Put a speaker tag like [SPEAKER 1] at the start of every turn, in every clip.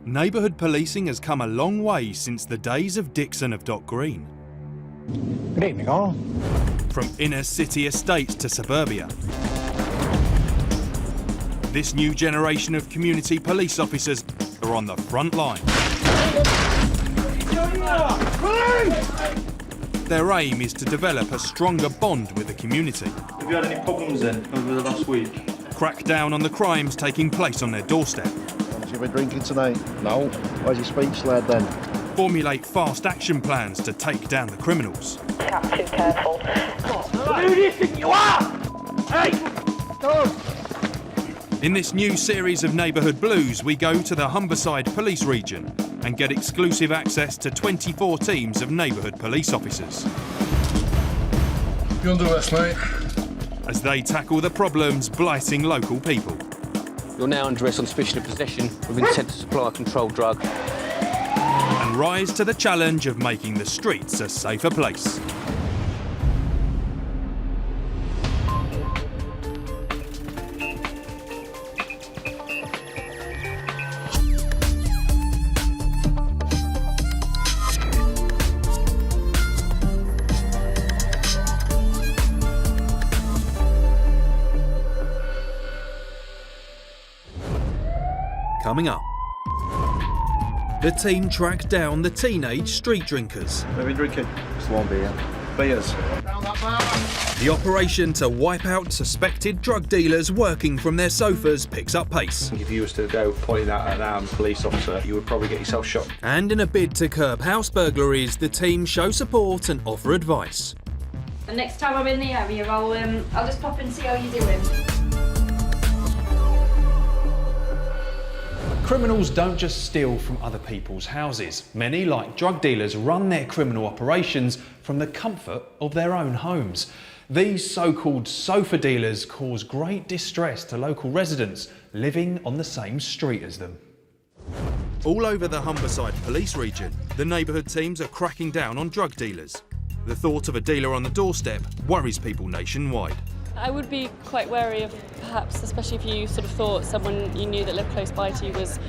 [SPEAKER 1] Neighbourhood policing has come a long way since the days of Dixon of Dock Green.
[SPEAKER 2] Good evening, all.
[SPEAKER 1] From inner city estates to suburbia, this new generation of community police officers are on the front line. Their aim is to develop a stronger bond with the community.
[SPEAKER 3] Have you had any problems then over the last week?
[SPEAKER 1] Crack down on the crimes taking place on their doorstep.
[SPEAKER 4] Have you been drinking tonight? No. Where's your speech sled then?
[SPEAKER 1] Formulate fast action plans to take down the criminals.
[SPEAKER 5] Not too careful.
[SPEAKER 3] Who do you think you are? Hey! Go!
[SPEAKER 1] In this new series of Neighbourhood Blues, we go to the Humberside police region and get exclusive access to 24 teams of neighbourhood police officers.
[SPEAKER 6] You'll do this, mate.
[SPEAKER 1] As they tackle the problems blighting local people.
[SPEAKER 7] You're now under arrest on suspicion of possession with intent to supply a controlled drug.
[SPEAKER 1] And rise to the challenge of making the streets a safer place. Coming up, the team track down the teenage street drinkers.
[SPEAKER 4] What have you been drinking? Just one beer. Beers.
[SPEAKER 1] The operation to wipe out suspected drug dealers working from their sofas picks up pace.
[SPEAKER 3] If you was to go pointing that at an armed police officer, you would probably get yourself shot.
[SPEAKER 1] And in a bid to curb house burglaries, the team show support and offer advice.
[SPEAKER 8] And next time I'm in the area, I'll just pop and see how you're doing.
[SPEAKER 9] Criminals don't just steal from other people's houses. Many, like drug dealers, run their criminal operations from the comfort of their own homes. These so-called sofa dealers cause great distress to local residents living on the same street as them.
[SPEAKER 1] All over the Humberside police region, the neighbourhood teams are cracking down on drug dealers. The thought of a dealer on the doorstep worries people nationwide.
[SPEAKER 10] I would be quite wary of, perhaps, especially if you sort of thought someone you knew that lived close by to you was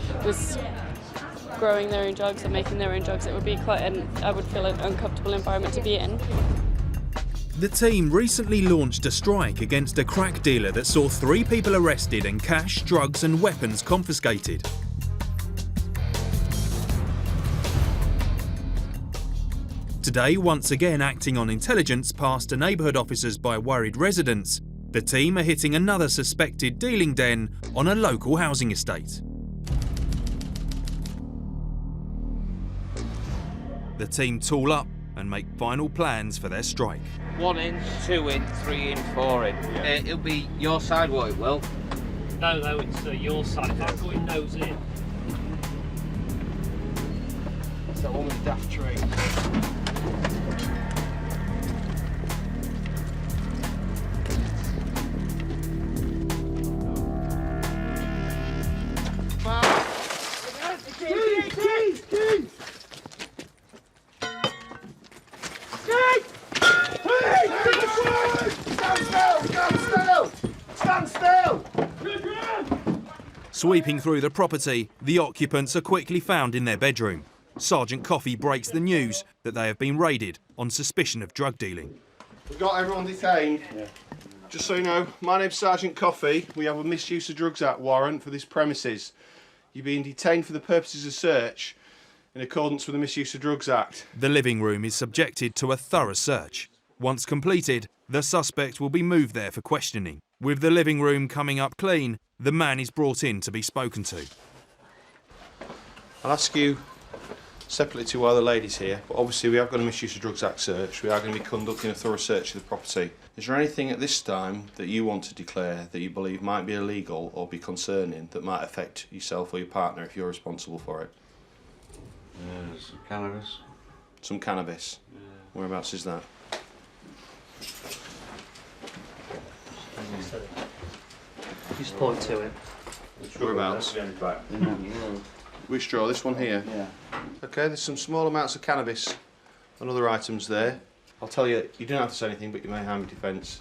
[SPEAKER 10] growing their own drugs or making their own drugs. It would be I would feel an uncomfortable environment to be in.
[SPEAKER 1] The team recently launched a strike against a crack dealer that saw 3 people arrested and cash, drugs and weapons confiscated. Today, once again acting on intelligence passed to neighbourhood officers by worried residents, the team are hitting another suspected dealing den on a local housing estate. The team tool up and make final plans for their strike.
[SPEAKER 7] 1 in, 2 in, 3 in, 4 in. It'll be your side, what it will.
[SPEAKER 11] No, it's your side. That's what it knows in.
[SPEAKER 7] It's that woman's daft tree.
[SPEAKER 4] Stand still!
[SPEAKER 1] Sweeping through the property, the occupants are quickly found in their bedroom. Sergeant Coffey breaks the news that they have been raided on suspicion of drug dealing.
[SPEAKER 4] We've got everyone detained. Yeah. Just so you know, my name's Sergeant Coffey. We have a Misuse of Drugs Act warrant for this premises. You're being detained for the purposes of search in accordance with the Misuse of Drugs Act.
[SPEAKER 1] The living room is subjected to a thorough search. Once completed, the suspect will be moved there for questioning. With the living room coming up clean, the man is brought in to be spoken to.
[SPEAKER 4] I'll ask you separately to other ladies here, but obviously we have got a Misuse of Drugs Act search. We are going to be conducting a thorough search of the property. Is there anything at this time that you want to declare that you believe might be illegal or be concerning that might affect yourself or your partner if you're responsible for it?
[SPEAKER 6] Some cannabis.
[SPEAKER 4] Some cannabis?
[SPEAKER 6] Yeah.
[SPEAKER 4] Whereabouts is that?
[SPEAKER 11] Just point to it.
[SPEAKER 4] Whereabouts? Which drawer? This one here?
[SPEAKER 11] Yeah.
[SPEAKER 4] Okay, there's some small amounts of cannabis and other items there. I'll tell you, you don't have to say anything, but you may harm your defence.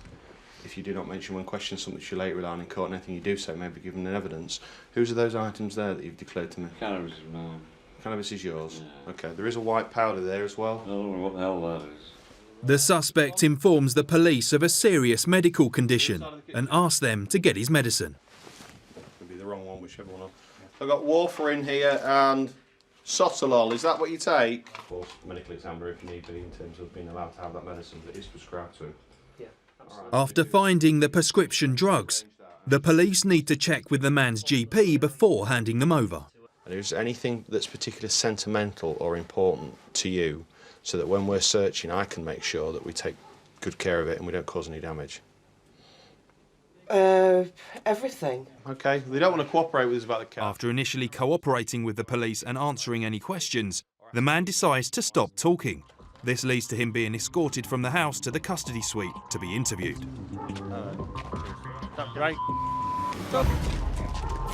[SPEAKER 4] if you do not mention when questioned something you later rely on in court, and anything you do say may be given in evidence. Whose are those items there that you've declared to me?
[SPEAKER 6] Cannabis is mine.
[SPEAKER 4] Cannabis is yours?
[SPEAKER 6] Yeah.
[SPEAKER 4] Okay, there is a white powder there as well.
[SPEAKER 6] I don't know what the hell that is.
[SPEAKER 1] The suspect informs the police of a serious medical condition and asks them to get his medicine.
[SPEAKER 4] Could be the wrong one, whichever one. I've got warfarin here and Sotalol. Is that what you take? Of course, medical examiner if you need be in terms of being allowed to have that medicine that is prescribed to. Yeah.
[SPEAKER 1] After finding the prescription drugs, the police need to check with the man's GP before handing them over.
[SPEAKER 4] And is there anything that's particularly sentimental or important to you so that when we're searching I can make sure that we take good care of it and we don't cause any damage?
[SPEAKER 5] Everything.
[SPEAKER 4] Okay, they don't want to cooperate with us about the car.
[SPEAKER 1] After initially cooperating with the police and answering any questions, the man decides to stop talking. This leads to him being escorted from the house to the custody suite to be interviewed.
[SPEAKER 3] Right.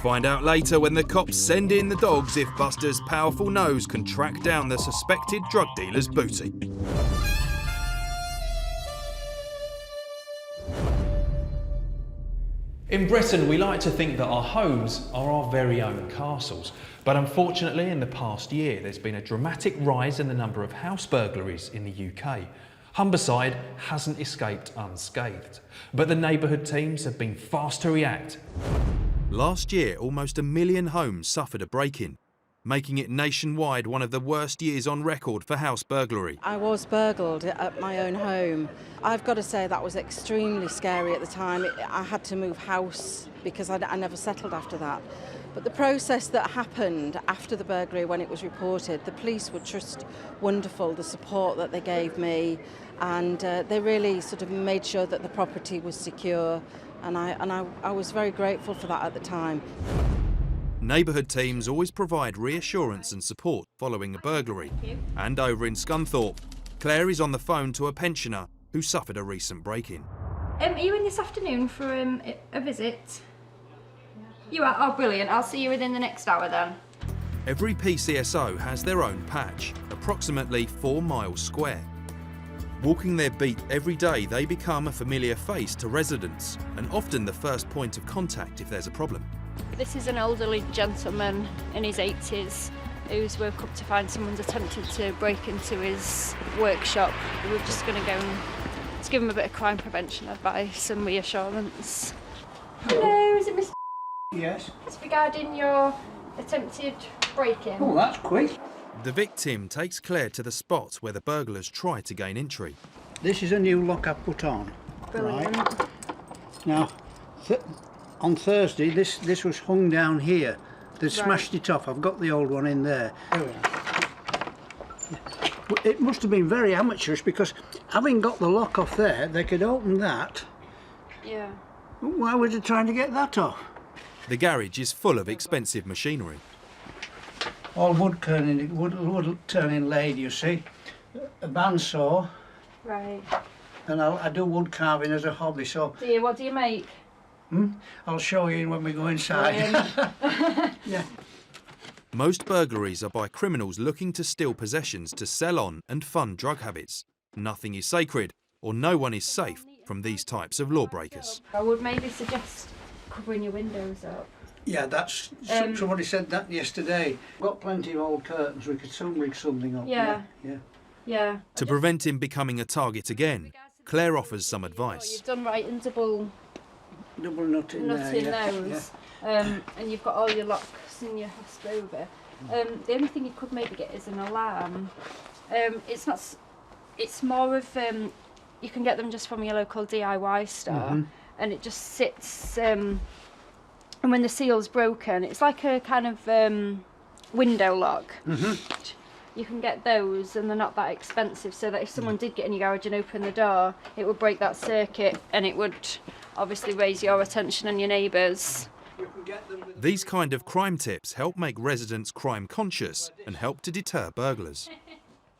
[SPEAKER 1] Find out later when the cops send in the dogs if Buster's powerful nose can track down the suspected drug dealer's booty.
[SPEAKER 9] In Britain, we like to think that our homes are our very own castles. But unfortunately, in the past year, there's been a dramatic rise in the number of house burglaries in the UK. Humberside hasn't escaped unscathed, but the neighbourhood teams have been fast to react.
[SPEAKER 1] Last year, almost 1 million homes suffered a break-in, making it nationwide one of the worst years on record for house burglary.
[SPEAKER 5] I was burgled at my own home. I've got to say that was extremely scary at the time. I had to move house because I never settled after that. But the process that happened after the burglary, when it was reported, the police were just wonderful, the support that they gave me, and they really sort of made sure that the property was secure, and I was very grateful for that at the time.
[SPEAKER 1] Neighbourhood teams always provide reassurance and support following a burglary. And over in Scunthorpe, Claire is on the phone to a pensioner who suffered a recent break-in.
[SPEAKER 8] Are you in this afternoon for a visit? You are? Oh, brilliant. I'll see you within the next hour then.
[SPEAKER 1] Every PCSO has their own patch, approximately 4 miles square. Walking their beat every day, they become a familiar face to residents and often the first point of contact if there's a problem.
[SPEAKER 10] This is an elderly gentleman in his 80s who's woke up to find someone's attempted to break into his workshop. We're just going to go and let's give him a bit of crime prevention advice and reassurance.
[SPEAKER 8] Hello, is it Mr.
[SPEAKER 2] Yes.
[SPEAKER 8] It's regarding your attempted break-in.
[SPEAKER 2] Oh, that's quick.
[SPEAKER 1] The victim takes Claire to the spot where the burglars try to gain entry.
[SPEAKER 2] This is a new lock I put on.
[SPEAKER 8] Brilliant.
[SPEAKER 2] Right. Now, on Thursday, this was hung down here. They smashed it off. I've got the old one in there. It must have been very amateurish because having got the lock off there, they could open that.
[SPEAKER 10] Yeah.
[SPEAKER 2] Why were they trying to get that off?
[SPEAKER 1] The garage is full of expensive machinery.
[SPEAKER 2] All wood turning lathe, you see. A bandsaw.
[SPEAKER 8] Right.
[SPEAKER 2] And I do wood carving as a hobby, so
[SPEAKER 8] Do you? What do you make?
[SPEAKER 2] I'll show you when we go inside. Yeah.
[SPEAKER 1] Most burglaries are by criminals looking to steal possessions to sell on and fund drug habits. Nothing is sacred, or no one is safe from these types of lawbreakers.
[SPEAKER 8] I would maybe suggest covering your windows up.
[SPEAKER 2] Yeah, that's somebody said that yesterday. Got plenty of old curtains. We could soon rig something up.
[SPEAKER 8] Yeah. Yeah.
[SPEAKER 1] To prevent him becoming a target again, Claire offers some advice.
[SPEAKER 8] You've done right in double
[SPEAKER 2] nut in
[SPEAKER 8] nut
[SPEAKER 2] there.
[SPEAKER 8] in
[SPEAKER 2] Yeah.
[SPEAKER 8] those, and you've got all your locks and your hasp over. The only thing you could maybe get is an alarm. It's not. It's more of you can get them just from your local DIY store, and it just sits. And when the seal's broken, it's like a kind of window lock. You can get those, and they're not that expensive, so that if someone did get in your garage and open the door, it would break that circuit, and it would obviously raise your attention and your neighbours.
[SPEAKER 1] These kind of crime tips help make residents crime conscious and help to deter burglars.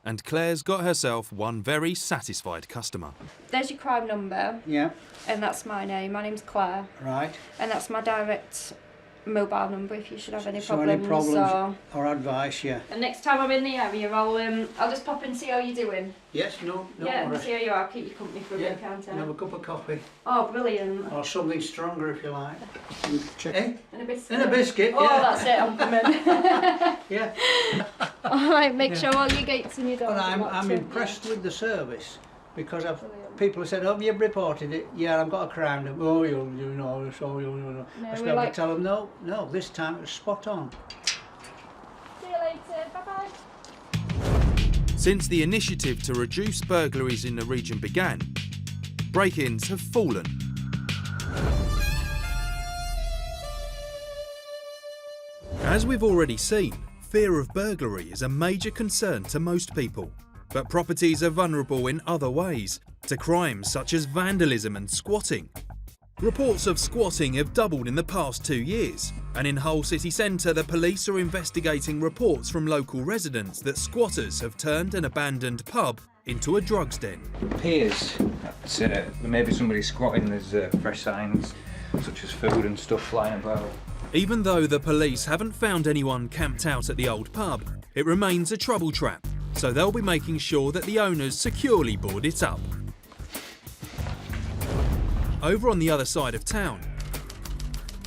[SPEAKER 1] And Claire's got herself one very satisfied customer.
[SPEAKER 8] There's your crime number.
[SPEAKER 2] Yeah.
[SPEAKER 8] And that's my name. My name's Claire.
[SPEAKER 2] Right.
[SPEAKER 8] And that's my direct mobile number if you should have any
[SPEAKER 2] So
[SPEAKER 8] problems.
[SPEAKER 2] any problems or advice, yeah.
[SPEAKER 8] And next time I'm in the area, I'll just pop in and see how you're doing.
[SPEAKER 2] Yes, no
[SPEAKER 8] Yeah,
[SPEAKER 2] worries.
[SPEAKER 8] see how you are. Keep you company for a bit, can't
[SPEAKER 2] And
[SPEAKER 8] I?
[SPEAKER 2] have a cup of coffee.
[SPEAKER 8] Oh, brilliant.
[SPEAKER 2] Or something stronger if you like. Eh?
[SPEAKER 8] And a biscuit.
[SPEAKER 2] And a biscuit,
[SPEAKER 8] Oh,
[SPEAKER 2] yeah.
[SPEAKER 8] that's it, I'm coming.
[SPEAKER 2] Yeah.
[SPEAKER 8] Alright, make sure all your gates and your doors
[SPEAKER 2] But
[SPEAKER 8] are
[SPEAKER 2] I'm
[SPEAKER 8] locked in,
[SPEAKER 2] impressed
[SPEAKER 8] yeah.
[SPEAKER 2] with the service because people have said, "Oh, you've reported it." Yeah, I've got a crime. Oh, you know, so you know.
[SPEAKER 8] No,
[SPEAKER 2] I
[SPEAKER 8] we
[SPEAKER 2] still have
[SPEAKER 8] like-
[SPEAKER 2] to tell them, no, this time it was spot on.
[SPEAKER 8] See you later, bye-bye.
[SPEAKER 1] Since the initiative to reduce burglaries in the region began, break-ins have fallen. As we've already seen, fear of burglary is a major concern to most people. But properties are vulnerable in other ways, to crimes such as vandalism and squatting. Reports of squatting have doubled in the past 2 years, and in Hull city centre the police are investigating reports from local residents that squatters have turned an abandoned pub into a drugs den.
[SPEAKER 12] Appears that there may be somebody squatting. There's fresh signs such as food and stuff flying about.
[SPEAKER 1] Even though the police haven't found anyone camped out at the old pub, it remains a trouble trap, so they'll be making sure that the owners securely board it up. Over on the other side of town,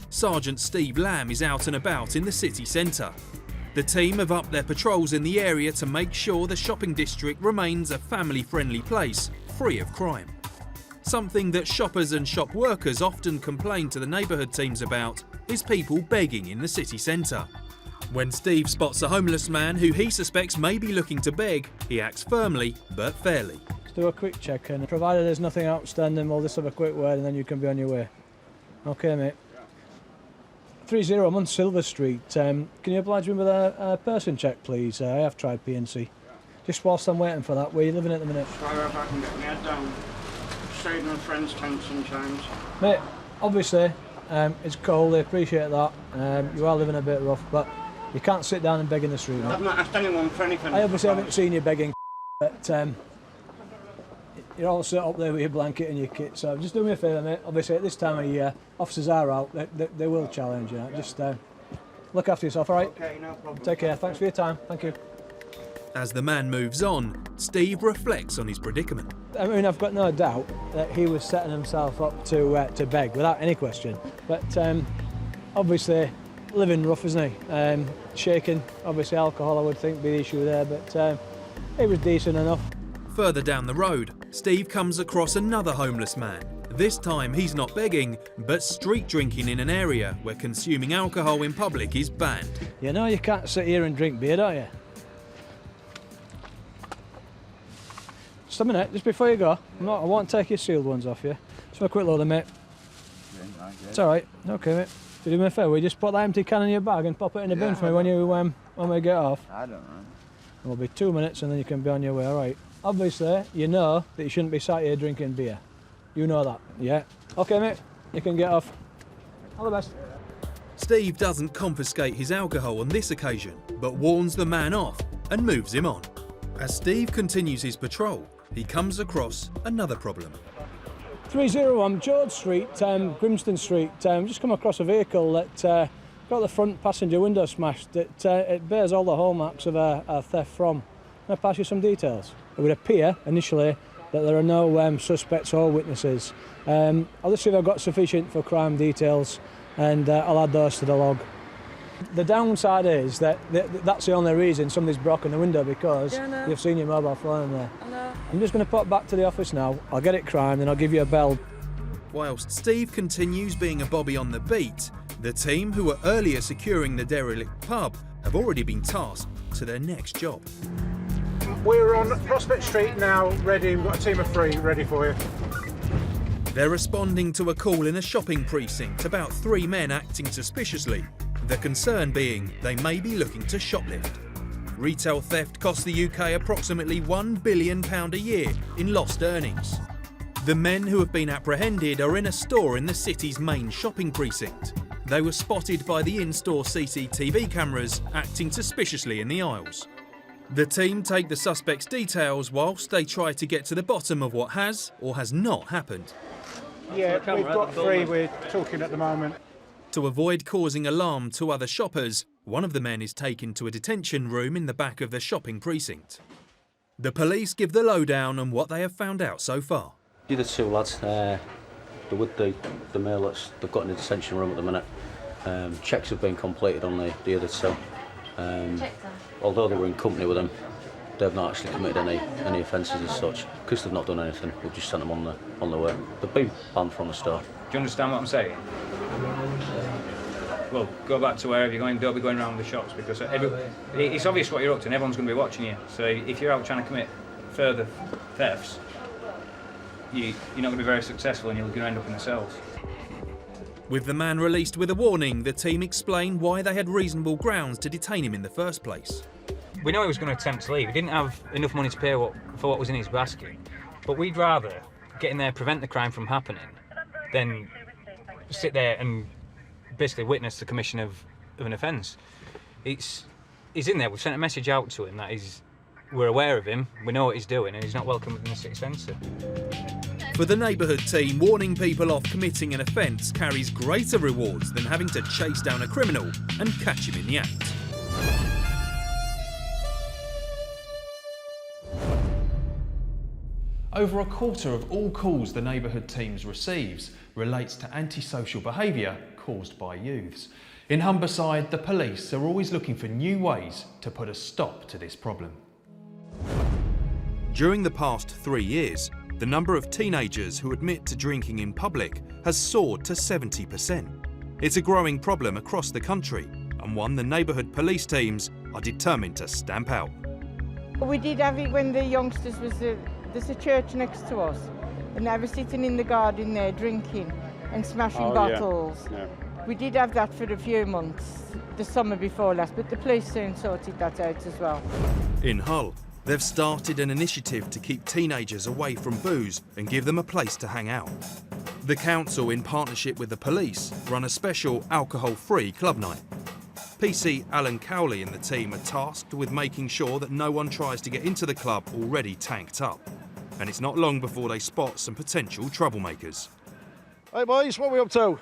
[SPEAKER 1] Sergeant Steve Lamb is out and about in the city centre. The team have upped their patrols in the area to make sure the shopping district remains a family-friendly place, free of crime. Something that shoppers and shop workers often complain to the neighbourhood teams about is people begging in the city centre. When Steve spots a homeless man who he suspects may be looking to beg, he acts firmly but fairly.
[SPEAKER 13] Let's do a quick check, and provided there's nothing outstanding, we'll just have a quick word and then you can be on your way. Okay, mate. 30, I'm on Silver Street. Can you oblige me with a person check, please? I have tried PNC. Just whilst I'm waiting for that, where are you living at the minute?
[SPEAKER 14] Try if I can get my head down. Staying with friends' tents sometimes.
[SPEAKER 13] Mate, obviously, it's cold, I appreciate that. You are living a bit rough, but you can't sit down and beg in the street.
[SPEAKER 14] I've not asked anyone for anything.
[SPEAKER 13] I obviously haven't seen you begging, but you're all set up there with your blanket and your kit, so just do me a favour, mate. Obviously, at this time of year, officers are out, they will challenge you. Just look after yourself, alright?
[SPEAKER 14] Okay, no problem.
[SPEAKER 13] Take care, thanks for your time, thank you.
[SPEAKER 1] As the man moves on, Steve reflects on his predicament.
[SPEAKER 13] I mean, I've got no doubt that he was setting himself up to beg, without any question. But obviously, living rough, isn't he? Shaking, obviously alcohol I would think be the issue there, but he was decent enough.
[SPEAKER 1] Further down the road, Steve comes across another homeless man. This time he's not begging, but street drinking in an area where consuming alcohol in public is banned.
[SPEAKER 13] You know you can't sit here and drink beer, don't you? Just a minute, just before you go, I won't take your sealed ones off you. Just a quick load, mate. It's alright, okay, mate. If you do me a favour, will you just put that empty can in your bag and pop it in the bin for me when we get off?
[SPEAKER 15] I don't know.
[SPEAKER 13] It'll be 2 minutes and then you can be on your way, alright? Obviously, you know that you shouldn't be sat here drinking beer. You know that, yeah? Okay, mate, you can get off. All the best.
[SPEAKER 1] Steve doesn't confiscate his alcohol on this occasion, but warns the man off and moves him on. As Steve continues his patrol, he comes across another problem.
[SPEAKER 13] 301 George Street, Grimston Street. Just come across a vehicle that got the front passenger window smashed. It bears all the hallmarks of a theft from. Can I pass you some details? It would appear initially that there are no suspects or witnesses. I'll just see if I've got sufficient for crime details and I'll add those to the log. The downside is that that's the only reason somebody's broken the window, because you've seen your mobile phone in there. I'm just going to pop back to the office now. I'll get it crimed and I'll give you a bell.
[SPEAKER 1] Whilst Steve continues being a bobby on the beat, the team who were earlier securing the derelict pub have already been tasked to their next job.
[SPEAKER 16] We're on Prospect Street now, ready. We've got a team of 3 ready for you.
[SPEAKER 1] They're responding to a call in a shopping precinct about 3 men acting suspiciously. The concern being they may be looking to shoplift. Retail theft costs the UK approximately £1 billion a year in lost earnings. The men who have been apprehended are in a store in the city's main shopping precinct. They were spotted by the in-store CCTV cameras acting suspiciously in the aisles. The team take the suspects' details whilst they try to get to the bottom of what has or has not happened.
[SPEAKER 16] Yeah, we've got 3 we're talking at the moment.
[SPEAKER 1] To avoid causing alarm to other shoppers, one of the men is taken to a detention room in the back of the shopping precinct. The police give the lowdown on what they have found out so far.
[SPEAKER 15] The other two lads, they're with the male that's they've got in the detention room at the minute. Checks have been completed on the other two. Although they were in company with them, they've not actually committed any offences as such. Because they've not done anything, we've just sent them on the way. They've been banned from the start.
[SPEAKER 12] Do you understand what I'm saying? Well, go back to wherever you're going, don't be going around the shops, because it's obvious what you're up to and everyone's going to be watching you. So if you're out trying to commit further thefts, you're not going to be very successful and you're going to end up in the cells.
[SPEAKER 1] With the man released with a warning, the team explained why they had reasonable grounds to detain him in the first place.
[SPEAKER 12] We know he was going to attempt to leave. He didn't have enough money to pay for what was in his basket. But we'd rather get in there, prevent the crime from happening, than sit there and basically witness the commission of an offence. He's in there. We've sent a message out to him that we're aware of him, we know what he's doing, and he's not welcome within the city centre.
[SPEAKER 1] For the neighbourhood team, warning people off committing an offence carries greater rewards than having to chase down a criminal and catch him in the act.
[SPEAKER 9] Over a quarter of all calls the neighbourhood teams receives relates to antisocial behaviour caused by youths. In Humberside, the police are always looking for new ways to put a stop to this problem.
[SPEAKER 1] During the past 3 years, the number of teenagers who admit to drinking in public has soared to 70%. It's a growing problem across the country, and one the neighbourhood police teams are determined to stamp out.
[SPEAKER 17] We did have it when the youngsters was there's a church next to us, and they were sitting in the garden there drinking and smashing bottles. Yeah. We did have that for a few months, the summer before last, but the police soon sorted that out as well.
[SPEAKER 1] In Hull, they've started an initiative to keep teenagers away from booze and give them a place to hang out. The council, in partnership with the police, run a special alcohol-free club night. PC Alan Cowley and the team are tasked with making sure that no one tries to get into the club already tanked up. And it's not long before they spot some potential troublemakers.
[SPEAKER 18] Hey boys, what are we up to?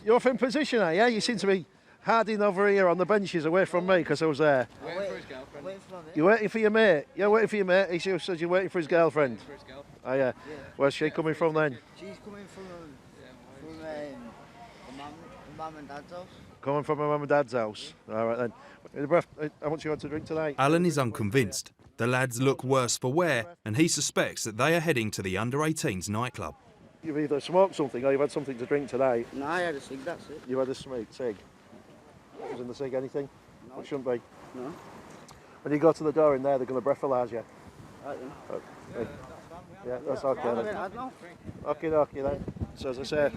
[SPEAKER 18] You're off in position, are you? You seem to be harding over here on the benches away from me because I was there.
[SPEAKER 19] Waiting for his girlfriend.
[SPEAKER 18] You're waiting for your mate? You're waiting for your mate? He says you're waiting for his girlfriend. Oh yeah. Where's she coming from then?
[SPEAKER 19] She's coming from mum and dad's house.
[SPEAKER 18] Coming from her mum and dad's house. All right then. How much you want to drink tonight?
[SPEAKER 1] Alan is unconvinced. The lads look worse for wear, and he suspects that they are heading to the under-18s nightclub.
[SPEAKER 18] You've either smoked something or you've had something to drink tonight.
[SPEAKER 19] No, I had a cig, that's it.
[SPEAKER 18] You had a cig? What was in the cig, anything?
[SPEAKER 19] No.
[SPEAKER 18] It shouldn't be.
[SPEAKER 19] No.
[SPEAKER 18] When you go to the door in there, they're going to breathalyse you.
[SPEAKER 19] Right then.
[SPEAKER 18] Yeah, that's okay then. Okay then. So as I say,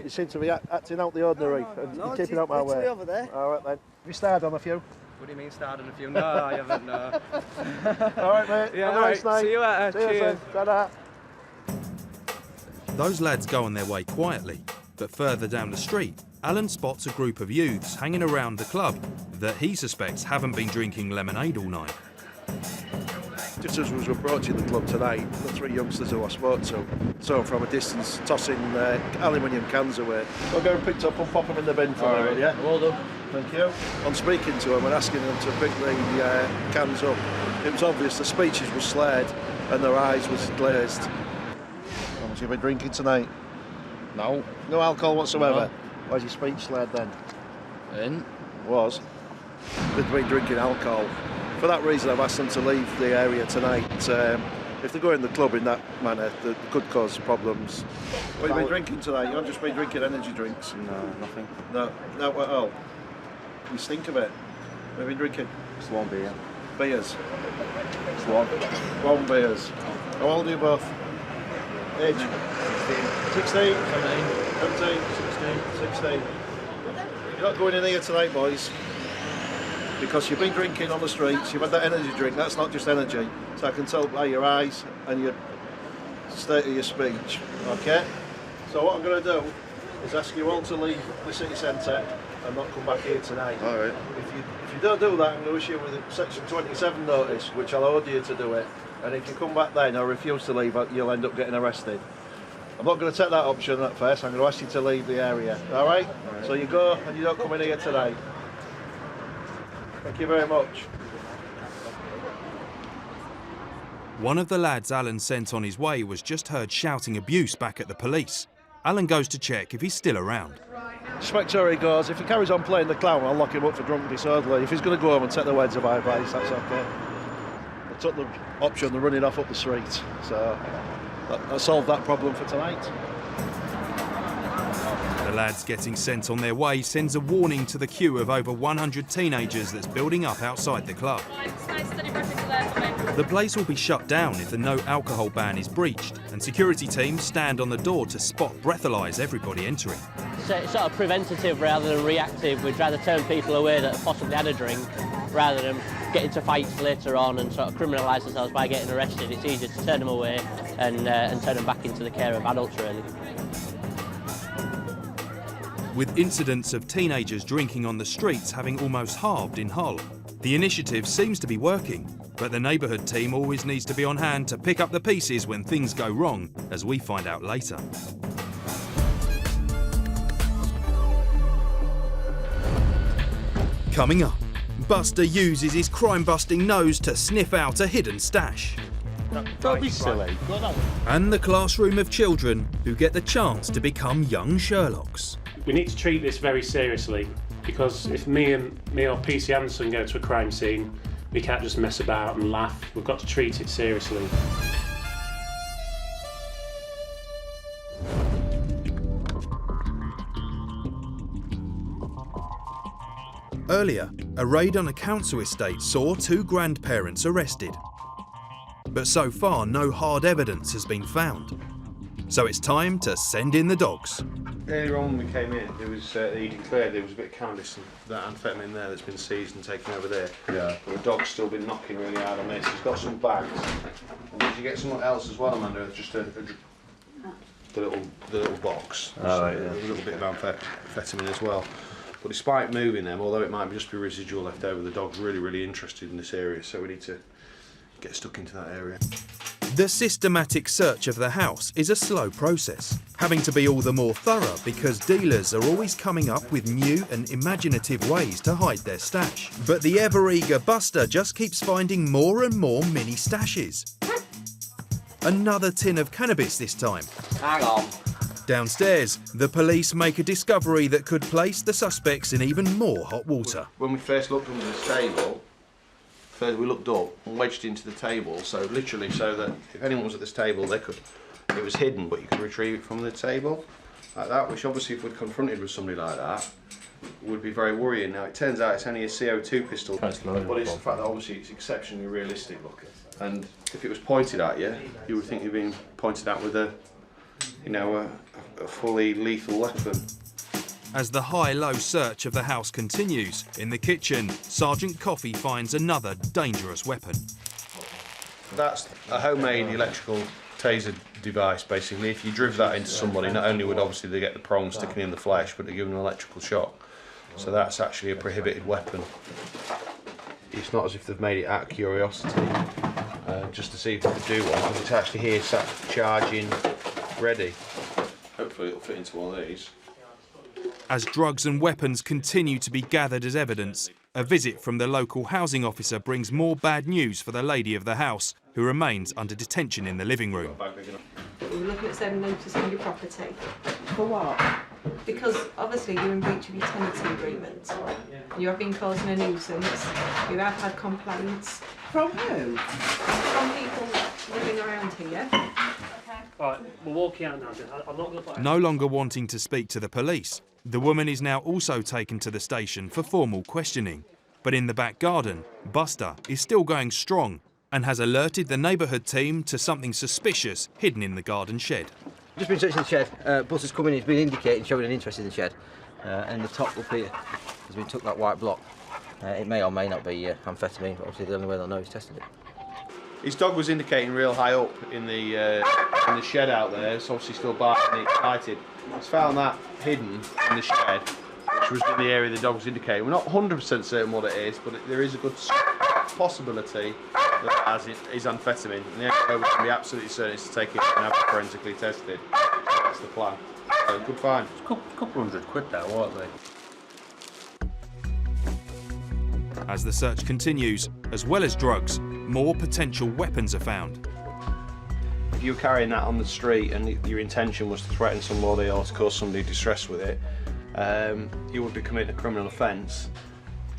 [SPEAKER 18] you seem to be acting out the ordinary and
[SPEAKER 19] No,
[SPEAKER 18] keeping out my way.
[SPEAKER 19] over there.
[SPEAKER 18] All right then. Have you starred on a few?
[SPEAKER 20] What do you mean starred on a few? No, I haven't, no.
[SPEAKER 18] All right mate,
[SPEAKER 20] yeah,
[SPEAKER 18] have a nice night.
[SPEAKER 20] See you later, cheers.
[SPEAKER 18] Ta-da.
[SPEAKER 1] Those lads go on their way quietly, but further down the street, Alan spots a group of youths hanging around the club that he suspects haven't been drinking lemonade all night.
[SPEAKER 18] Just as we was approaching the club tonight, the three youngsters who I spoke to saw from a distance tossing aluminium cans away. I'll go and pick them up and pop them in the bin for me, yeah? Well done. Thank you. On speaking to them and asking them to pick the cans up, it was obvious the speeches were slurred and their eyes was glazed. How much have you been drinking tonight?
[SPEAKER 20] No.
[SPEAKER 18] No alcohol whatsoever?
[SPEAKER 20] No.
[SPEAKER 18] Why's your speech slurred then?
[SPEAKER 20] In?
[SPEAKER 18] Was. They've been drinking alcohol. For that reason, I've asked them to leave the area tonight. If they go in the club in that manner, that could cause problems. What have you been drinking tonight? You haven't just been drinking energy drinks?
[SPEAKER 20] No, nothing.
[SPEAKER 18] No, not at all. You stink of it. What have you been drinking?
[SPEAKER 20] Just one beer.
[SPEAKER 18] Beers?
[SPEAKER 20] Just one.
[SPEAKER 18] One beers. How old are you both? Age? 16. 17. 16. You're not going in here tonight, boys. Because you've been drinking on the streets, you've had that energy drink, that's not just energy. So I can tell by your eyes and your state of your speech, okay? So what I'm going to do is ask you all to leave the city centre and not come back here tonight.
[SPEAKER 20] All right.
[SPEAKER 18] If you don't do that, I'm going to issue with a section 27 notice, which I'll order you to do it. And if you come back then or refuse to leave, you'll end up getting arrested. I'm not going to take that option at first. I'm going to ask you to leave the area. All right? So you go and you don't come in here today. Thank you very much.
[SPEAKER 1] One of the lads Alan sent on his way was just heard shouting abuse back at the police. Alan goes to check if he's still around.
[SPEAKER 18] Inspector where he goes. If he carries on playing the clown, I'll lock him up for drunk disorderly. If he's going to go home and take the words of my advice, that's okay. I took the option of running off up the street, so that solved that problem for tonight.
[SPEAKER 1] The lads getting sent on their way sends a warning to the queue of over 100 teenagers that's building up outside the club. The place will be shut down if the no alcohol ban is breached, and security teams stand on the door to spot breathalyse everybody entering.
[SPEAKER 21] So it's sort of preventative rather than reactive. We'd rather turn people away that have possibly had a drink rather than get into fights later on and sort of criminalise themselves by getting arrested. It's easier to turn them away and turn them back into the care of adults, really.
[SPEAKER 1] With incidents of teenagers drinking on the streets having almost halved in Hull, the initiative seems to be working, but the neighbourhood team always needs to be on hand to pick up the pieces when things go wrong, as we find out later. Coming up, Buster uses his crime-busting nose to sniff out a hidden stash.
[SPEAKER 22] Don't be silly.
[SPEAKER 1] And the classroom of children who get the chance to become young Sherlocks.
[SPEAKER 11] We need to treat this very seriously, because if me or PC Anderson go to a crime scene, we can't just mess about and laugh. We've got to treat it seriously.
[SPEAKER 1] Earlier, a raid on a council estate saw 2 grandparents arrested. But so far, no hard evidence has been found. So it's time to send in the dogs.
[SPEAKER 4] Earlier on when we came in, there was he declared there was a bit of cannabis and that amphetamine there that's been seized and taken over there. Yeah. But the dog's still been knocking really hard on this. He's got some bags. And did you get something else as well, Amanda? Just the little box.
[SPEAKER 22] Oh, right,
[SPEAKER 4] yeah. A little bit of amphetamine as well. But despite moving them, although it might just be residual left over, the dog's really, really interested in this area, so we need to get stuck into that area.
[SPEAKER 1] The systematic search of the house is a slow process, having to be all the more thorough because dealers are always coming up with new and imaginative ways to hide their stash. But the ever-eager Buster just keeps finding more and more mini stashes. Another tin of cannabis this time.
[SPEAKER 21] Hang on.
[SPEAKER 1] Downstairs, the police make a discovery that could place the suspects in even more hot water.
[SPEAKER 4] When we first looked under the table, first we looked up and wedged into the table, so literally so that if anyone was at this table, it was hidden, but you could retrieve it from the table, like that, which obviously if we're confronted with somebody like that, would be very worrying. Now it turns out it's only a CO2 pistol, but it's the fact that obviously it's exceptionally realistic looking. And if it was pointed at you, you would think you're being pointed at with a fully lethal weapon.
[SPEAKER 1] As the high-low search of the house continues, in the kitchen, Sergeant Coffey finds another dangerous weapon.
[SPEAKER 4] That's a homemade electrical taser device, basically. If you drive that into somebody, not only would obviously they get the prong sticking in the flesh, but they give them an electrical shock. So that's actually a prohibited weapon. It's not as if they've made it out of curiosity, just to see if they could do one, because it's actually here sat charging, ready. Hopefully it'll fit into one of these.
[SPEAKER 1] As drugs and weapons continue to be gathered as evidence, a visit from the local housing officer brings more bad news for the lady of the house, who remains under detention in the living room.
[SPEAKER 23] We're looking at serving notice on your property. For what? Because obviously you're in breach of your tenancy agreement. You have been causing a nuisance. You have had complaints. From who? From people living around here.
[SPEAKER 11] Alright, we'll walk you out now. I'm not going to...
[SPEAKER 1] No longer wanting to speak to the police, the woman is now also taken to the station for formal questioning. But in the back garden, Buster is still going strong and has alerted the neighbourhood team to something suspicious hidden in the garden shed.
[SPEAKER 19] Just been searching the shed. Buster's come in, he's been indicating, showing an interest in the shed. And the top up here has been took that white block. It may or may not be amphetamine, but obviously the only way they'll know is testing it.
[SPEAKER 4] His dog was indicating real high up in the shed out there. It's obviously still barking and excited. He's found that hidden in the shed, which was in the area the dog was indicating. We're not 100% certain what it is, but there is a good possibility that it is amphetamine. And the only way we can be absolutely certain is to take it and have it forensically tested. that's the plan. Good find.
[SPEAKER 20] Couple £100 there, weren't they?
[SPEAKER 1] As the search continues, as well as drugs, more potential weapons are found.
[SPEAKER 4] If you were carrying that on the street and your intention was to threaten somebody or to cause somebody distress with it, you would be committing a criminal offence.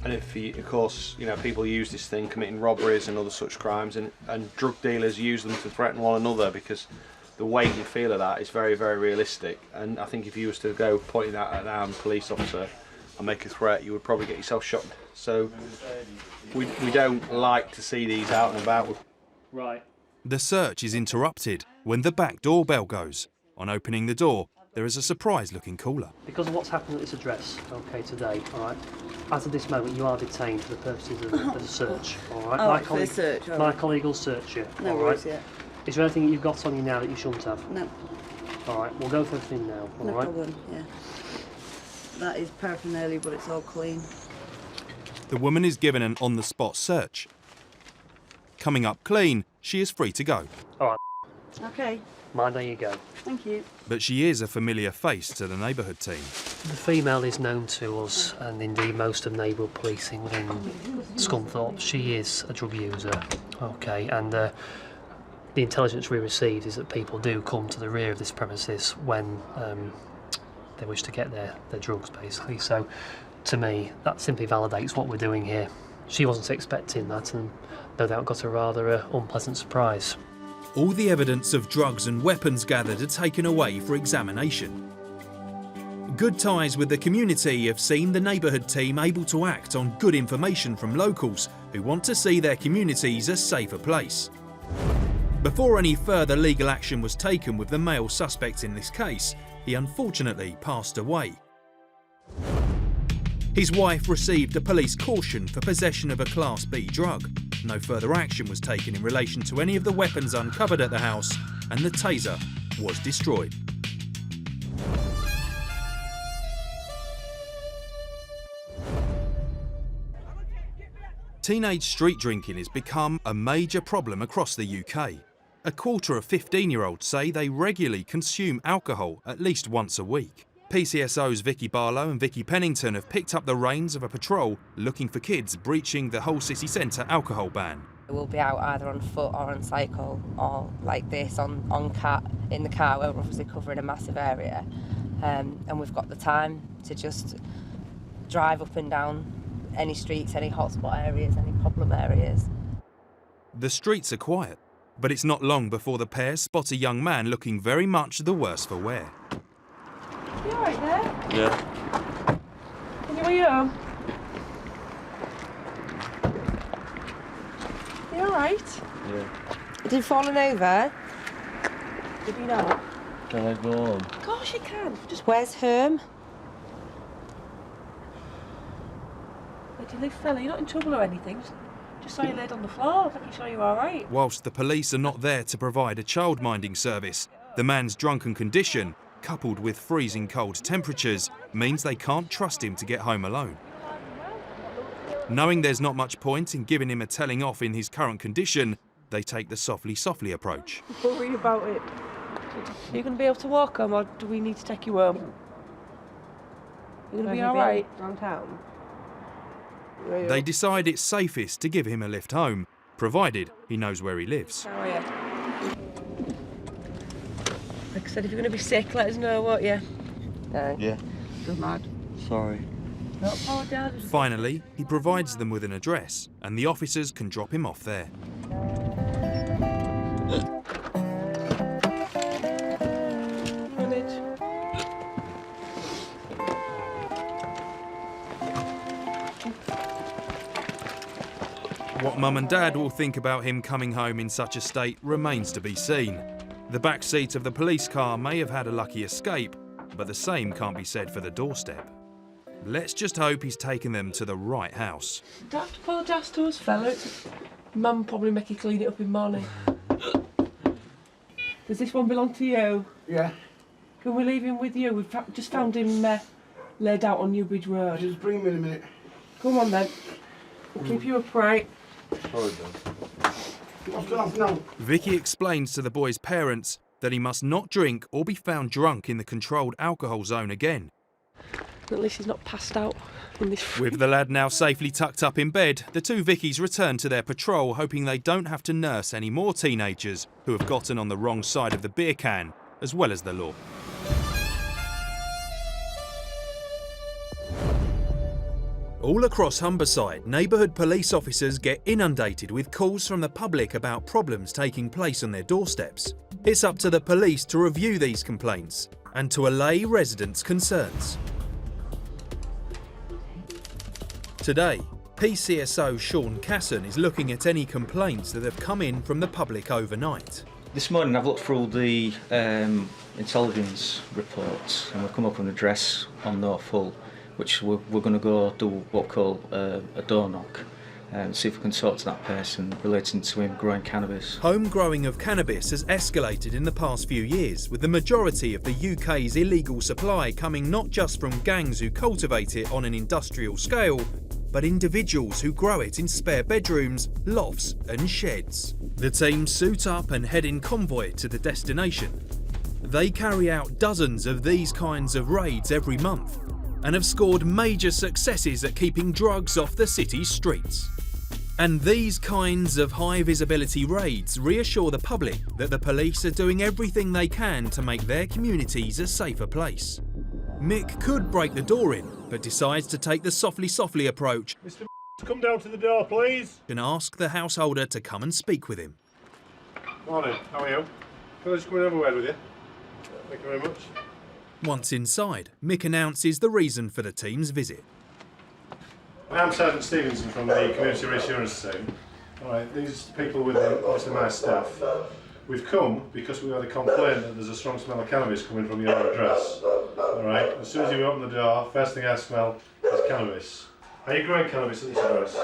[SPEAKER 4] And if, of course, people use this thing committing robberies and other such crimes, and drug dealers use them to threaten one another, because the weight and feel of that is very, very realistic. And I think if you was to go pointing that at an armed police officer and make a threat, you would probably get yourself shot. So we don't like to see these out and about.
[SPEAKER 11] Right.
[SPEAKER 1] The search is interrupted when the back doorbell goes. On opening the door, there is a surprised-looking caller.
[SPEAKER 3] Because of what's happened at this address, okay, today, all right, as of this moment, you are detained for the purposes of the search, all right?
[SPEAKER 6] Oh, for the search, all
[SPEAKER 3] my
[SPEAKER 6] right.
[SPEAKER 3] colleague will search you,
[SPEAKER 6] No
[SPEAKER 3] all
[SPEAKER 6] worries,
[SPEAKER 3] right?
[SPEAKER 6] yeah.
[SPEAKER 3] Is there anything that you've got on you now that you shouldn't have?
[SPEAKER 6] No.
[SPEAKER 3] All right, we'll go for everything now, all
[SPEAKER 6] No
[SPEAKER 3] right?
[SPEAKER 6] problem, yeah. That is paraphernalia, but it's all clean.
[SPEAKER 1] The woman is given an on-the-spot search. Coming up clean, she is free to go.
[SPEAKER 3] All right.
[SPEAKER 6] Okay.
[SPEAKER 3] Mind how you go.
[SPEAKER 6] Thank you.
[SPEAKER 1] But she is a familiar face to the neighbourhood team.
[SPEAKER 3] The female is known to us, and indeed most of neighbourhood policing within Scunthorpe. She is a drug user, okay, and the intelligence we received is that people do come to the rear of this premises when they wish to get their drugs, basically. So, to me, that simply validates what we're doing here. She wasn't expecting that, and no doubt got a rather unpleasant surprise.
[SPEAKER 1] All the evidence of drugs and weapons gathered are taken away for examination. Good ties with the community have seen the neighbourhood team able to act on good information from locals who want to see their communities a safer place. Before any further legal action was taken with the male suspect in this case, he unfortunately passed away. His wife received a police caution for possession of a Class B drug. No further action was taken in relation to any of the weapons uncovered at the house, and the taser was destroyed. Teenage street drinking has become a major problem across the UK. A quarter of 15-year-olds say they regularly consume alcohol at least once a week. PCSO's Vicky Barlow and Vicky Pennington have picked up the reins of a patrol looking for kids breaching the whole city centre alcohol ban.
[SPEAKER 7] We'll be out either on foot or on cycle, or like this in the car, where we're obviously covering a massive area, and we've got the time to just drive up and down any streets, any hotspot areas, any problem areas.
[SPEAKER 1] The streets are quiet, but it's not long before the pair spot a young man looking very much the worse for wear.
[SPEAKER 24] You alright there?
[SPEAKER 20] Yeah.
[SPEAKER 24] Can you way home? You alright?
[SPEAKER 20] Yeah.
[SPEAKER 7] Did you fallen over?
[SPEAKER 24] Did you know?
[SPEAKER 20] Can I go home?
[SPEAKER 24] Of course you can. Just
[SPEAKER 7] Where's home?
[SPEAKER 24] where do you live, fella? You're not in trouble or anything. Just saw you laid on the floor, making sure you're alright.
[SPEAKER 1] Whilst the police are not there to provide a child-minding service, the man's drunken condition, coupled with freezing cold temperatures, means they can't trust him to get home alone. Knowing there's not much point in giving him a telling off in his current condition, they take the softly approach.
[SPEAKER 24] Don't worry about it. Are you going to be able to walk home, or do we need to take you home? You're going to be alright?
[SPEAKER 7] Downtown?
[SPEAKER 1] They decide it's safest to give him a lift home, provided he knows where he lives.
[SPEAKER 24] How are you? Like I said, if you're going to be sick, let us know, won't you?
[SPEAKER 20] Yeah.
[SPEAKER 24] Doesn't matter.
[SPEAKER 20] Sorry.
[SPEAKER 24] Not apologise.
[SPEAKER 1] Finally, he provides them with an address, and the officers can drop him off there. What Mum and Dad will think about him coming home in such a state remains to be seen. The back seat of the police car may have had a lucky escape, but the same can't be said for the doorstep. Let's just hope he's taken them to the right house.
[SPEAKER 24] Don't have to apologise to us, fella. Mum probably make you clean it up in the morning. Does this one belong to you?
[SPEAKER 14] Yeah.
[SPEAKER 24] Can we leave him with you? We've just found him laid out on Newbridge Road.
[SPEAKER 14] Just bring him in a minute.
[SPEAKER 24] Come on then. We'll keep you upright.
[SPEAKER 20] Sorry, Dad.
[SPEAKER 14] Off now.
[SPEAKER 1] Vicky explains to the boy's parents that he must not drink or be found drunk in the controlled alcohol zone again.
[SPEAKER 24] At least he's not passed out in this.
[SPEAKER 1] With the lad now safely tucked up in bed, the two Vickies return to their patrol, hoping they don't have to nurse any more teenagers who have gotten on the wrong side of the beer can, as well as the law. All across Humberside, neighbourhood police officers get inundated with calls from the public about problems taking place on their doorsteps. It's up to the police to review these complaints and to allay residents' concerns. Today, PCSO Sean Casson is looking at any complaints that have come in from the public overnight.
[SPEAKER 2] This morning I've looked through all the intelligence reports and we've come up with an address on North Hull, which we're going to go do what we call a door knock and see if we can talk to that person relating to him growing cannabis.
[SPEAKER 1] Home growing of cannabis has escalated in the past few years, with the majority of the UK's illegal supply coming not just from gangs who cultivate it on an industrial scale, but individuals who grow it in spare bedrooms, lofts and sheds. The team suit up and head in convoy to the destination. They carry out dozens of these kinds of raids every month and have scored major successes at keeping drugs off the city's streets. And these kinds of high visibility raids reassure the public that the police are doing everything they can to make their communities a safer place. Mick could break the door in, but decides to take the softly approach.
[SPEAKER 16] Mr. Come down to the door, please.
[SPEAKER 1] And ask the householder to come and speak with him.
[SPEAKER 16] Morning, how are you? Can I just go in and have a word with you? Thank you very much.
[SPEAKER 1] Once inside, Mick announces the reason for the team's visit.
[SPEAKER 16] I'm Sergeant Stevenson from the Community Reassurance Team. Alright, these people with obviously my staff. We've come because we had a complaint that there's a strong smell of cannabis coming from your address. Alright, as soon as you open the door, first thing I smell is cannabis. Are you growing cannabis at this address?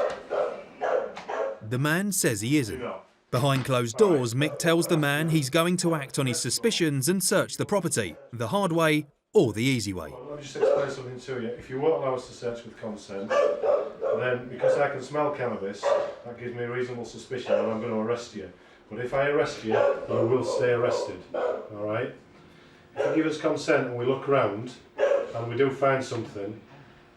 [SPEAKER 1] The man says he isn't. Behind closed doors, Mick tells the man he's going to act on his suspicions and search the property, the hard way or the easy way.
[SPEAKER 16] Well, let me just explain something to you. If you won't allow us to search with consent, then because I can smell cannabis, that gives me a reasonable suspicion and I'm going to arrest you. But if I arrest you, you will stay arrested. Alright? If you give us consent and we look around and we do find something,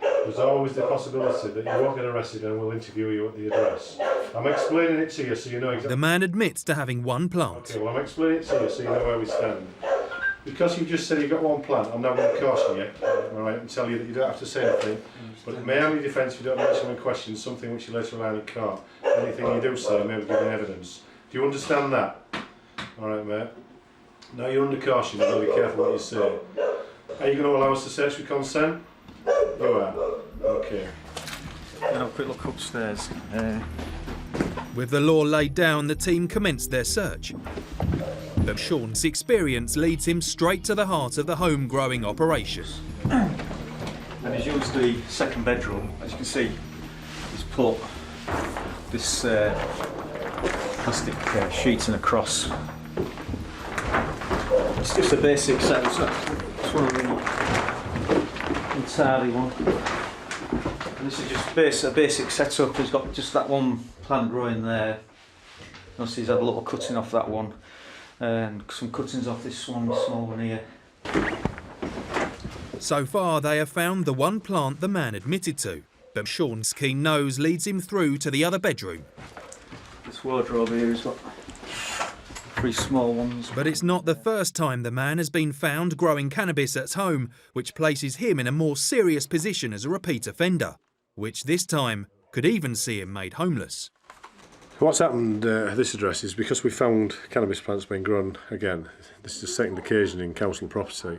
[SPEAKER 16] there's always the possibility that you won't get arrested and we'll interview you at the address. I'm explaining it to you so you know exactly.
[SPEAKER 1] The man admits to having one plant.
[SPEAKER 16] Okay, well I'm explaining it to you so you know where we stand. Because you've just said you've got one plant, I'm now going to caution you, alright, and tell you that you don't have to say anything. But it may have any defence if you don't mention in question something which you later rely in court. Anything you do say may be given evidence. Do you understand that? Alright, mate. Now you're under caution, you've got to be careful what you say. Are you going to allow us to search with consent? You are. Okay.
[SPEAKER 2] Then I'll quick look upstairs.
[SPEAKER 1] With the law laid down, the team commenced their search. But Sean's experience leads him straight to the heart of the home growing operation.
[SPEAKER 2] And he's used the second bedroom. As you can see, he's put this plastic sheeting across. It's just a basic set. It's one of the entirely one. And this is just a basic setup. He's got just that one plant growing there. Notice he's had a little cutting off that one. And some cuttings off this one, small one here.
[SPEAKER 1] So far, they have found the one plant the man admitted to, but Sean's keen nose leads him through to the other bedroom.
[SPEAKER 2] This wardrobe here has got 3 small ones.
[SPEAKER 1] But it's not the first time the man has been found growing cannabis at home, which places him in a more serious position as a repeat offender, which this time could even see him made homeless.
[SPEAKER 16] What's happened at this address is because we found cannabis plants being grown again. This is the second occasion in council property.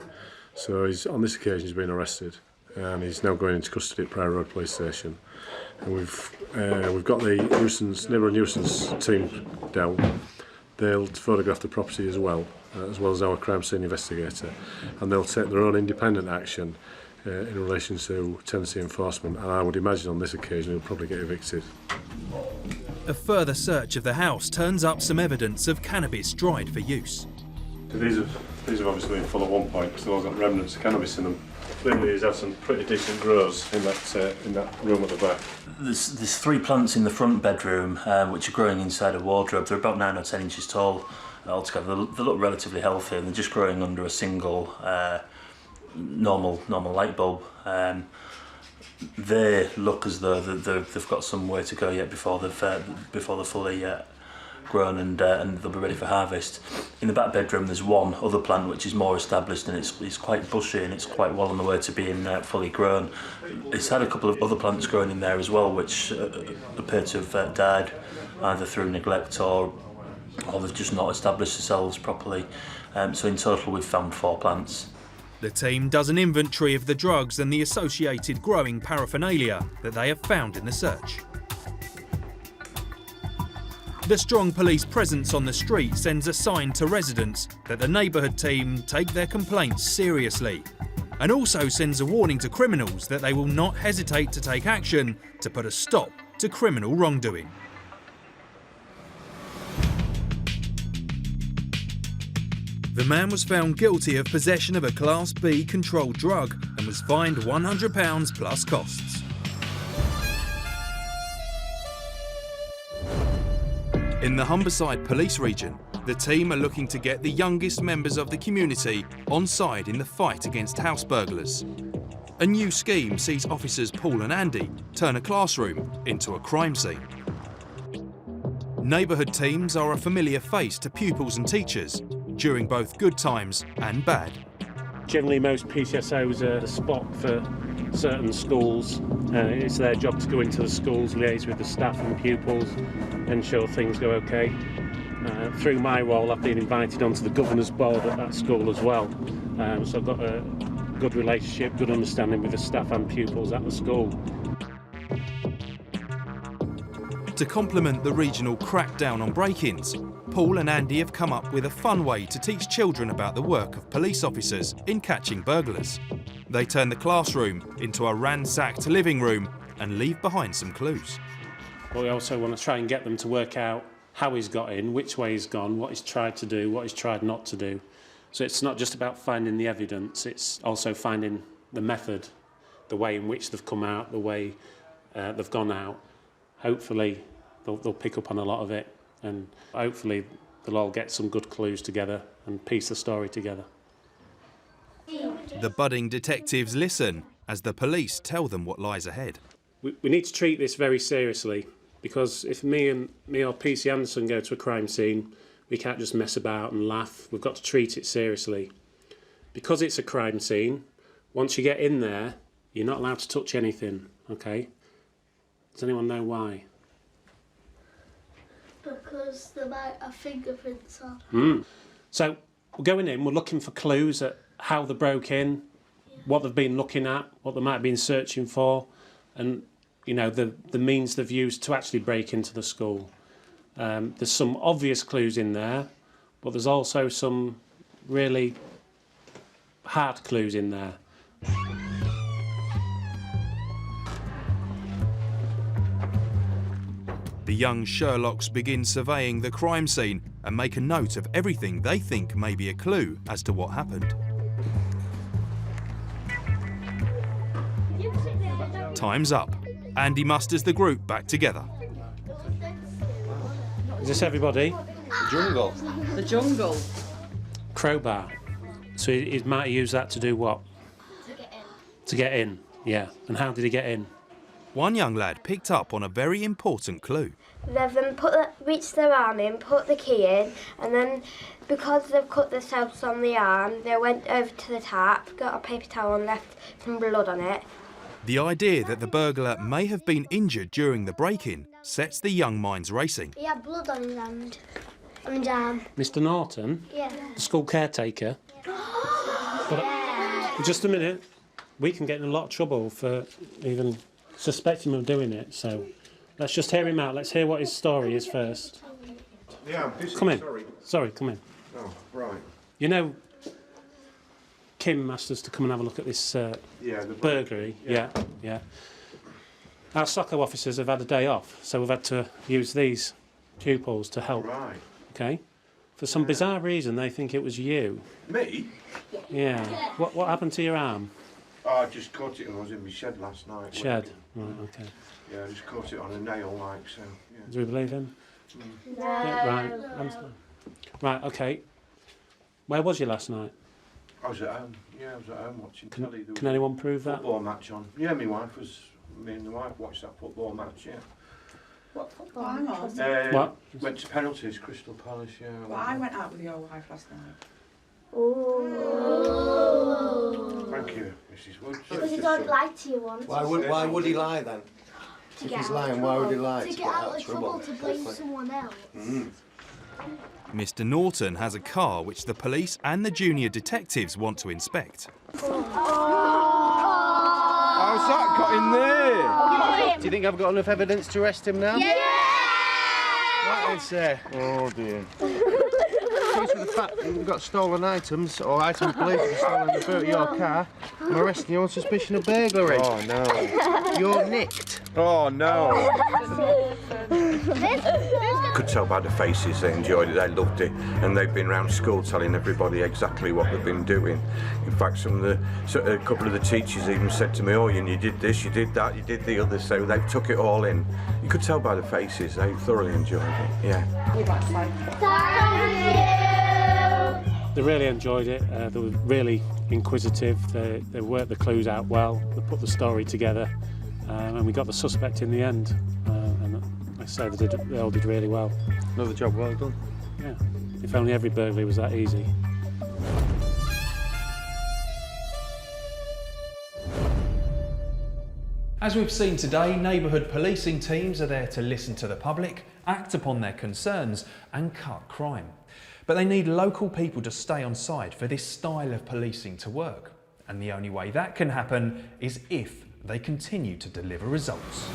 [SPEAKER 16] So on this occasion he's been arrested and he's now going into custody at Priory Road Police Station. And we've got the neighbourhood nuisance team down. They'll photograph the property as well as our crime scene investigator, and they'll take their own independent action in relation to tenancy enforcement. And I would imagine on this occasion he'll probably get evicted.
[SPEAKER 1] A further search of the house turns up some evidence of cannabis dried for use.
[SPEAKER 16] So these have obviously been full at one point because they've all got remnants of cannabis in them. Clearly he's had some pretty decent grows in that room at the back.
[SPEAKER 20] There's 3 plants in the front bedroom which are growing inside a wardrobe. They're about 9 or 10 inches tall.
[SPEAKER 5] altogether. They look relatively healthy and they're just growing under a single normal light bulb. They look as though they've got some way to go yet before they're fully grown and they'll be ready for harvest. In the back bedroom there's one other plant which is more established and it's quite bushy and it's quite well on the way to being fully grown. It's had a couple of other plants growing in there as well which appear to have died either through neglect or they've just not established themselves properly. So in total we've found 4 plants.
[SPEAKER 1] The team does an inventory of the drugs and the associated growing paraphernalia that they have found in the search. The strong police presence on the street sends a sign to residents that the neighbourhood team take their complaints seriously, and also sends a warning to criminals that they will not hesitate to take action to put a stop to criminal wrongdoing. The man was found guilty of possession of a Class B controlled drug and was fined £100 plus costs. In the Humberside police region, the team are looking to get the youngest members of the community on side in the fight against house burglars. A new scheme sees officers Paul and Andy turn a classroom into a crime scene. Neighbourhood teams are a familiar face to pupils and teachers during both good times and bad.
[SPEAKER 11] Generally, most PCSOs are a spot for certain schools. It's their job to go into the schools, liaise with the staff and pupils, ensure things go okay. Through my role, I've been invited onto the governor's board at that school as well. So I've got a good relationship, good understanding with the staff and pupils at the school.
[SPEAKER 1] To complement the regional crackdown on break-ins, Paul and Andy have come up with a fun way to teach children about the work of police officers in catching burglars. They turn the classroom into a ransacked living room and leave behind some clues.
[SPEAKER 11] But we also want to try and get them to work out how he's got in, which way he's gone, what he's tried to do, what he's tried not to do. So it's not just about finding the evidence, it's also finding the method, the way in which they've come out, the way they've gone out. Hopefully they'll pick up on a lot of it and hopefully they'll all get some good clues together and piece the story together.
[SPEAKER 1] The budding detectives listen as the police tell them what lies ahead.
[SPEAKER 11] We need to treat this very seriously because if me or PC Anderson go to a crime scene, we can't just mess about and laugh. We've got to treat it seriously. Because it's a crime scene, once you get in there, you're not allowed to touch anything, okay? Does anyone know why?
[SPEAKER 8] Because there might have fingerprints on.
[SPEAKER 11] So we're going in, we're looking for clues at how they broke in, what they've been looking at, what they might have been searching for, and you know the means they've used to actually break into the school. There's some obvious clues in there, but there's also some really hard clues in there.
[SPEAKER 1] The young Sherlocks begin surveying the crime scene and make a note of everything they think may be a clue as to what happened. Time's up. Andy musters the group back together.
[SPEAKER 11] Is this everybody?
[SPEAKER 4] The jungle.
[SPEAKER 6] The jungle.
[SPEAKER 11] Crowbar. So he might use that to do what?
[SPEAKER 8] To get in.
[SPEAKER 11] To get in, yeah. And how did he get in?
[SPEAKER 1] One young lad picked up on a very important clue.
[SPEAKER 8] They've then reached their arm in, put the key in, and then because they've cut themselves on the arm, they went over to the tap, got a paper towel and left some blood on it.
[SPEAKER 1] The idea that the burglar may have been injured during the break-in sets the young minds racing.
[SPEAKER 8] He had blood on his hand, on his arm.
[SPEAKER 11] Mr. Norton?
[SPEAKER 8] Yeah.
[SPEAKER 11] The school caretaker? But just a minute. We can get in a lot of trouble for even suspecting him of doing it, so let's just hear him out. Let's hear what his story is first.
[SPEAKER 18] Yeah, I'm busy,
[SPEAKER 11] come in.
[SPEAKER 18] sorry.
[SPEAKER 11] Come in.
[SPEAKER 18] Oh, right.
[SPEAKER 11] You know, Kim asked us to come and have a look at this burglary. Yeah. Our SOCO officers have had a day off, so we've had to use these pupils to help.
[SPEAKER 18] Right.
[SPEAKER 11] Okay? For some bizarre reason, they think it was you.
[SPEAKER 18] Me?
[SPEAKER 11] Yeah. What happened to your arm?
[SPEAKER 18] Oh, I just caught it when I was in my shed last night.
[SPEAKER 11] Shed? Right, okay.
[SPEAKER 18] Yeah, I just caught it on a nail, like, so, yeah.
[SPEAKER 11] Do we believe him?
[SPEAKER 8] No.
[SPEAKER 11] Yeah, right. I'm sorry. Right, okay. Where was you last night?
[SPEAKER 18] I was at home. Yeah, I was at home watching telly. There was
[SPEAKER 11] Can anyone prove that?
[SPEAKER 18] Football match on. Yeah, me and the wife watched that football match, yeah.
[SPEAKER 23] What football? Hang on.
[SPEAKER 11] What?
[SPEAKER 18] Went to penalties, Crystal Palace, yeah.
[SPEAKER 23] Well, I went out with your wife last night.
[SPEAKER 18] Thank you, Mrs. Woods.
[SPEAKER 8] Because he don't lie to you once.
[SPEAKER 10] Why would he lie then?
[SPEAKER 8] To
[SPEAKER 10] If
[SPEAKER 8] get
[SPEAKER 10] he's
[SPEAKER 8] out
[SPEAKER 10] lying,
[SPEAKER 8] of
[SPEAKER 10] why would he
[SPEAKER 8] trouble.
[SPEAKER 10] lie?
[SPEAKER 8] To get out of trouble, to blame someone else.
[SPEAKER 1] Mr. Norton has a car which the police and the junior detectives want to inspect.
[SPEAKER 10] How's that got in there? Do you think I've got enough evidence to arrest him now?
[SPEAKER 8] Yeah!
[SPEAKER 10] What is oh dear. Due to the fact that you've got stolen items, or items believed to be stolen in the boot of your car, I'm arresting you on suspicion of burglary. Oh no. You're nicked.
[SPEAKER 18] Oh no. Could tell by the faces they enjoyed it, they loved it, and they've been around school telling everybody exactly what they've been doing. In fact, a couple of the teachers even said to me, "Oh, Ian, you did this, you did that, you did the other," so they took it all in. You could tell by the faces, they thoroughly enjoyed it, yeah.
[SPEAKER 23] We'd like to say
[SPEAKER 11] They really enjoyed it. They were really inquisitive. They worked the clues out well. They put the story together, and we got the suspect in the end. And like I say, they all did really well.
[SPEAKER 10] Another job well done.
[SPEAKER 11] Yeah. If only every burglary was that easy.
[SPEAKER 9] As we've seen today, neighbourhood policing teams are there to listen to the public, act upon their concerns and cut crime. But they need local people to stay on side for this style of policing to work. And the only way that can happen is if they continue to deliver results.